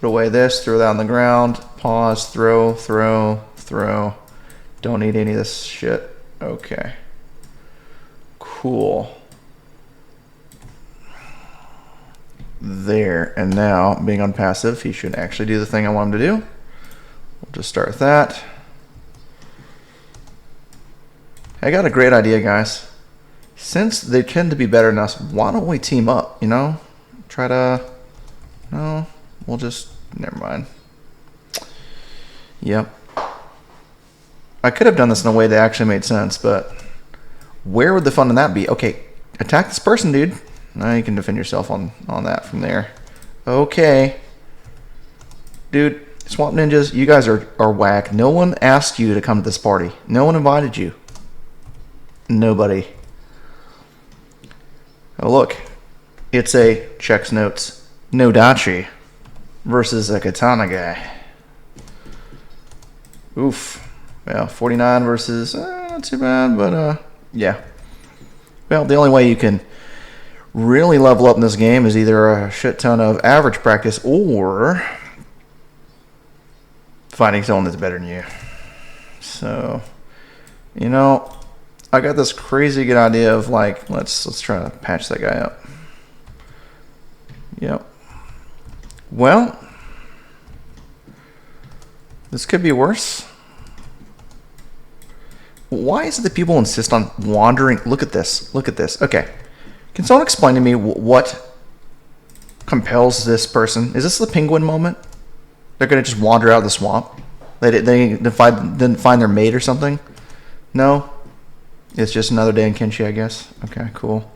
Put away this, throw that on the ground, pause, throw, throw, throw. Don't need any of this shit. Okay. Cool. There, and now, being on passive, he should actually do the thing I want him to do. We'll just start with that. I got a great idea, guys. Since they tend to be better than us, why don't we team up, you know? Try to... No, we'll just... Never mind. Yep. I could have done this in a way that actually made sense, but... Where would the fun in that be? Okay, attack this person, dude. Now you can defend yourself on that from there. Okay. Dude, Swamp Ninjas, you guys are whack. No one asked you to come to this party. No one invited you. Nobody. Oh, look. It's a checks notes Nodachi versus a Katana guy. Oof. Well, 49 versus... not too bad, but yeah. Well, the only way you can really level up in this game is either a shit ton of average practice or finding someone that's better than you. So, you know, I got this crazy good idea of like, let's try to patch that guy up. Yep. Well, this could be worse. Why is it that people insist on wandering? Look at this. Look at this. Okay. Can someone explain to me what compels this person? Is this the penguin moment? They're going to just wander out of the swamp? They didn't find their mate or something? No? It's just another day in Kenshi, I guess. Okay, cool.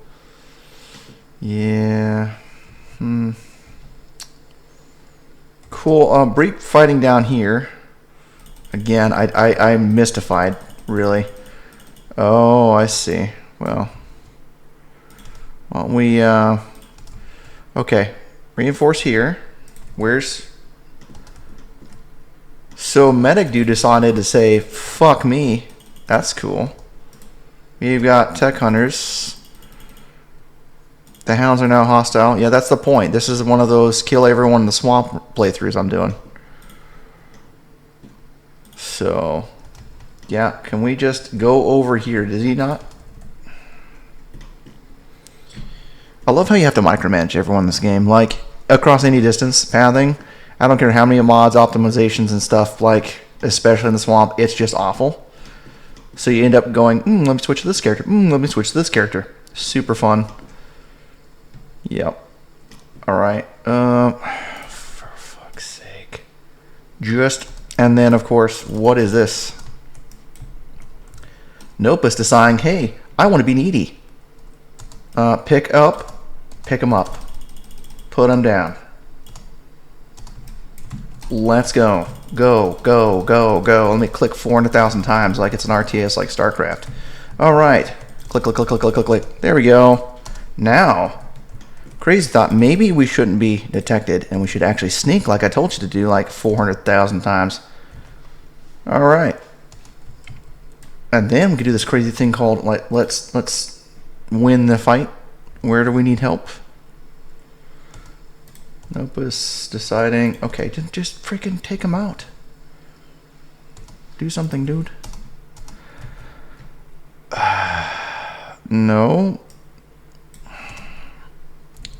Yeah. Cool. Brief fighting down here. Again, I'm mystified, really. Oh, I see. Well, why don't we... okay. Reinforce here. Where's... So medic dude decided to say, fuck me. That's cool. We've got tech hunters. The hounds are now hostile. Yeah, that's the point. This is one of those kill everyone in the swamp playthroughs I'm doing. So, yeah, can we just go over here? Does he not? I love how you have to micromanage everyone in this game. Like, across any distance, pathing. I don't care how many mods, optimizations, and stuff, like, especially in the swamp, it's just awful. So you end up going, let me switch to this character. Let me switch to this character. Super fun. Yep. All right. For fuck's sake. And then, of course, what is this? Nope, it's deciding, hey, I want to be needy. Pick them up. Put them down. Let's go. Go, go, go, go. Let me click 400,000 times like it's an RTS like StarCraft. All right. Click, click, click, click, click, click, click. There we go. Now, crazy thought, maybe we shouldn't be detected and we should actually sneak like I told you to do like 400,000 times. All right. And then we could do this crazy thing called, like, let's win the fight. Where do we need help? Nope, is deciding. Okay, just freaking take him out. Do something, dude. No.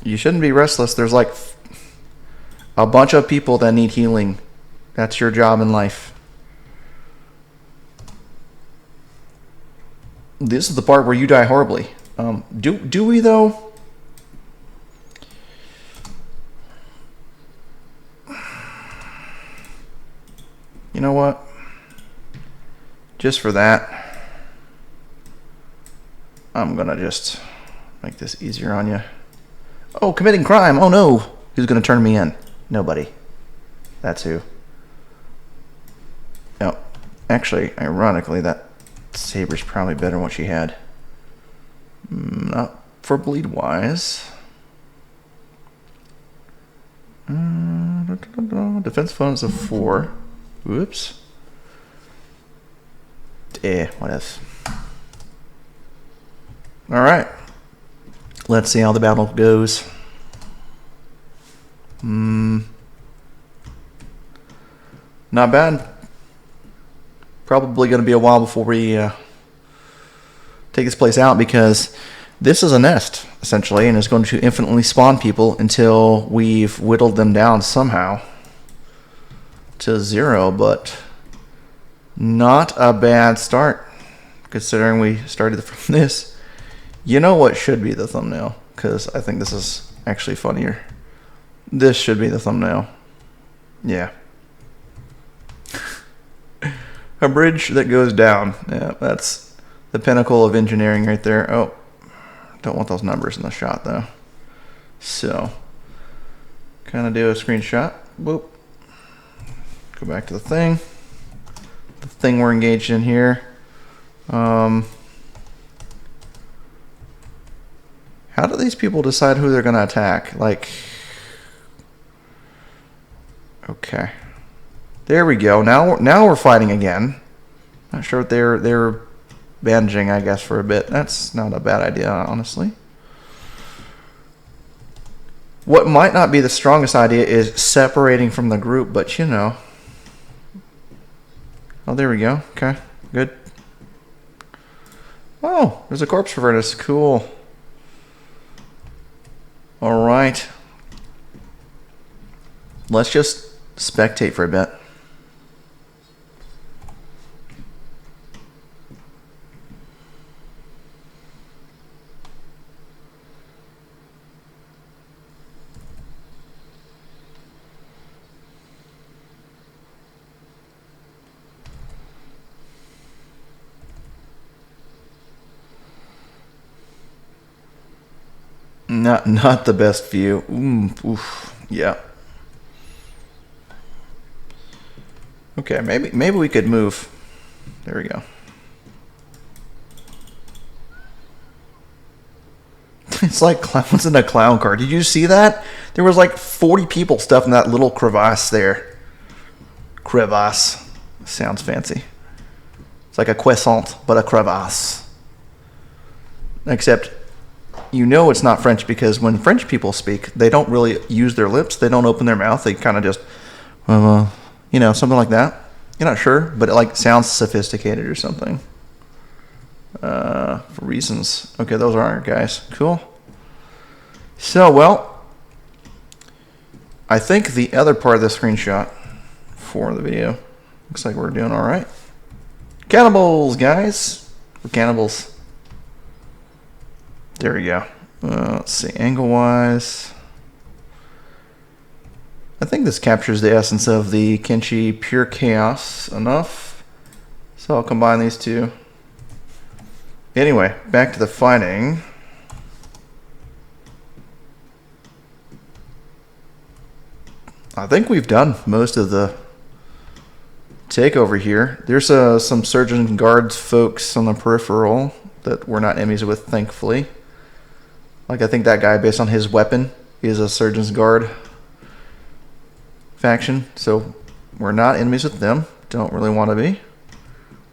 You shouldn't be restless. There's like a bunch of people that need healing. That's your job in life. This is the part where you die horribly. Do we though? You know what? Just for that, I'm gonna just make this easier on you. Oh, committing crime. Oh no. Who's gonna turn me in? Nobody. That's who. No. Actually, ironically, that saber's probably better than what she had. Not for bleed wise. Defense bonus of 4. Whoops. What else? Alright. Let's see how the battle goes. Not bad. Probably going to be a while before we take this place out, because this is a nest, essentially, and is going to infinitely spawn people until we've whittled them down somehow to 0, but not a bad start, considering we started from this. You know what should be the thumbnail, because I think this is actually funnier. This should be the thumbnail. Yeah. A bridge that goes down. Yeah, that's the pinnacle of engineering right there. Oh, don't want those numbers in the shot though. So, kind of do a screenshot. Whoop. Go back to the thing. The thing we're engaged in here. How do these people decide who they're going to attack? Like, okay. There we go. Now we're fighting again. Not sure what they're bandaging, I guess, for a bit. That's not a bad idea, honestly. What might not be the strongest idea is separating from the group, but you know. Oh, there we go. Okay, good. Oh, there's a corpse furnace. Cool. All right. Let's just spectate for a bit. Not the best view. Oof, yeah. Okay, maybe we could move. There we go. It's like clowns in a clown car. Did you see that? There was like 40 people stuffed in that little crevasse there. Crevasse. Sounds fancy. It's like a croissant, but a crevasse. Except, you know it's not French, because when French people speak, they don't really use their lips. They don't open their mouth. They kind of just, you know, something like that. You're not sure, but it like sounds sophisticated or something. For reasons. Okay, those are our guys. Cool. So, well, I think the other part of the screenshot for the video looks like we're doing all right. Cannibals, guys. We're cannibals. There we go. Let's see, angle-wise. I think this captures the essence of the Kenshi Pure Chaos enough. So I'll combine these two. Anyway, back to the fighting. I think we've done most of the takeover here. There's some Surgeon Guards folks on the peripheral that we're not enemies with, thankfully. Like, I think that guy, based on his weapon, is a Surgeon's Guard faction. So we're not enemies with them. Don't really want to be.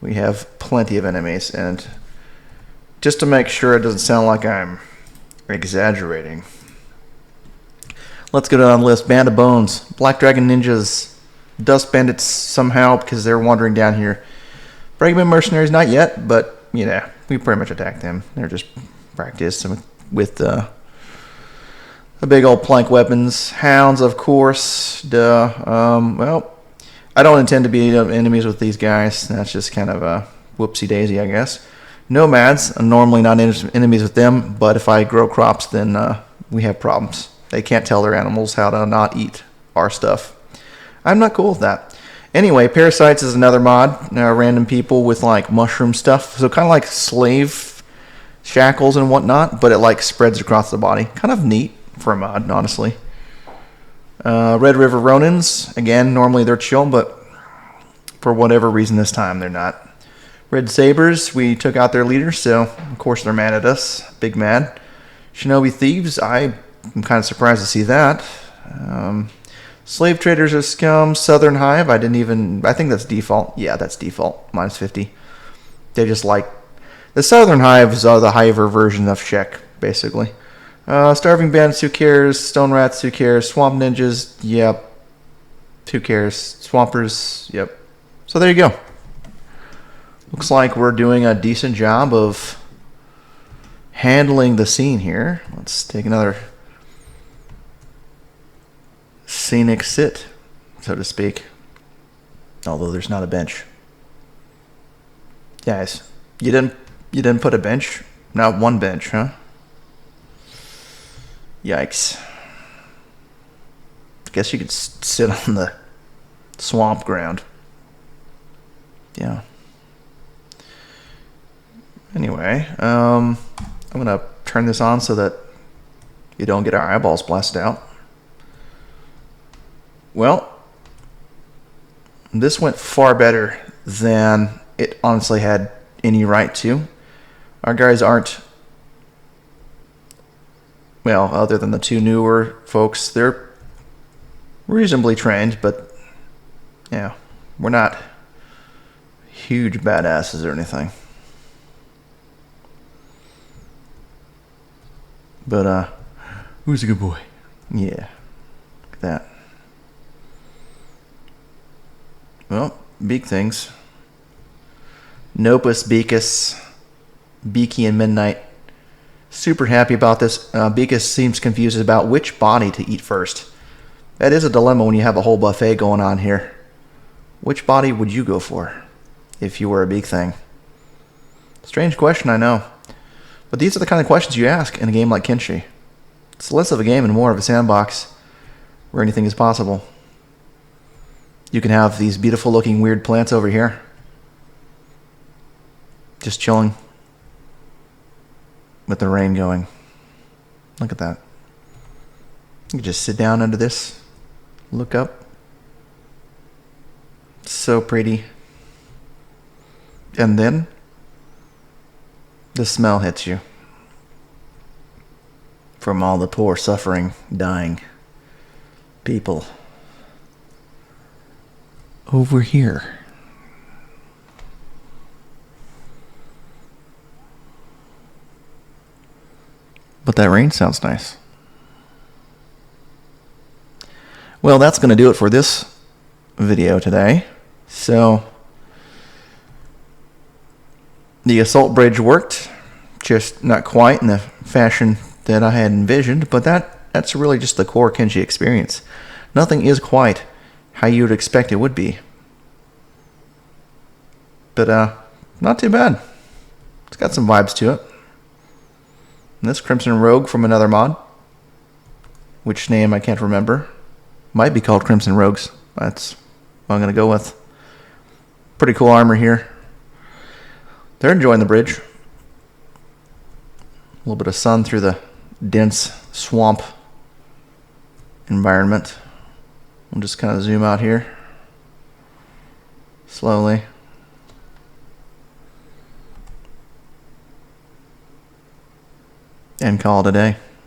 We have plenty of enemies. And just to make sure it doesn't sound like I'm exaggerating, let's go down the list. Band of Bones, Black Dragon Ninjas, Dust Bandits somehow because they're wandering down here. Fragment Mercenaries, not yet, but, you know, we pretty much attacked them. They're just practice with the big old plank weapons. Hounds, of course. Duh. Well, I don't intend to be enemies with these guys. That's just kind of a whoopsie daisy, I guess. Nomads, I'm normally not enemies with them, but if I grow crops, then we have problems. They can't tell their animals how to not eat our stuff. I'm not cool with that. Anyway, Parasites is another mod. Random people with like mushroom stuff. So kind of like slave shackles and whatnot, but it like spreads across the body. Kind of neat for a mod, honestly. Red River Ronins. Again, normally they're chill, but for whatever reason this time they're not. Red Sabers, we took out their leader, so of course they're mad at us. Big mad. Shinobi Thieves, I'm kind of surprised to see that. Slave Traders are scum. Southern Hive, I think that's default. Yeah, that's default. Minus 50. They just like... The Southern Hives are the Hiver version of Czech, basically. Starving Bandits, who cares? Stone Rats, who cares? Swamp Ninjas, yep. Who cares? Swampers, yep. So there you go. Looks like we're doing a decent job of handling the scene here. Let's take another scenic sit, so to speak. Although there's not a bench. Guys, you didn't put a bench? Not one bench, huh? Yikes. I guess you could sit on the swamp ground. Yeah. Anyway, I'm going to turn this on so that you don't get our eyeballs blasted out. Well, this went far better than it honestly had any right to. Our guys aren't, well, other than the two newer folks, they're reasonably trained, but yeah, we're not huge badasses or anything. But, who's a good boy? Yeah, look at that. Well, big things. Nopus, Beakus, Beaky, and Midnight. Super happy about this. Beakus seems confused about which body to eat first. That is a dilemma when you have a whole buffet going on here. Which body would you go for if you were a big thing? Strange question, I know. But these are the kind of questions you ask in a game like Kenshi. It's less of a game and more of a sandbox where anything is possible. You can have these beautiful looking weird plants over here. Just chilling. With the rain going. Look at that. You can just sit down under this. Look up. So pretty. And then the smell hits you. From all the poor, suffering, dying people. Over here. But that rain sounds nice. Well, that's going to do it for this video today. So, the assault bridge worked. Just not quite in the fashion that I had envisioned, but that's really just the core Kenshi experience. Nothing is quite how you would expect it would be. But not too bad. It's got some vibes to it. And this Crimson Rogue from another mod, which name I can't remember. Might be called Crimson Rogues. That's what I'm going to go with. Pretty cool armor here. They're enjoying the bridge. A little bit of sun through the dense swamp environment. We'll just kind of zoom out here slowly. And call it a day.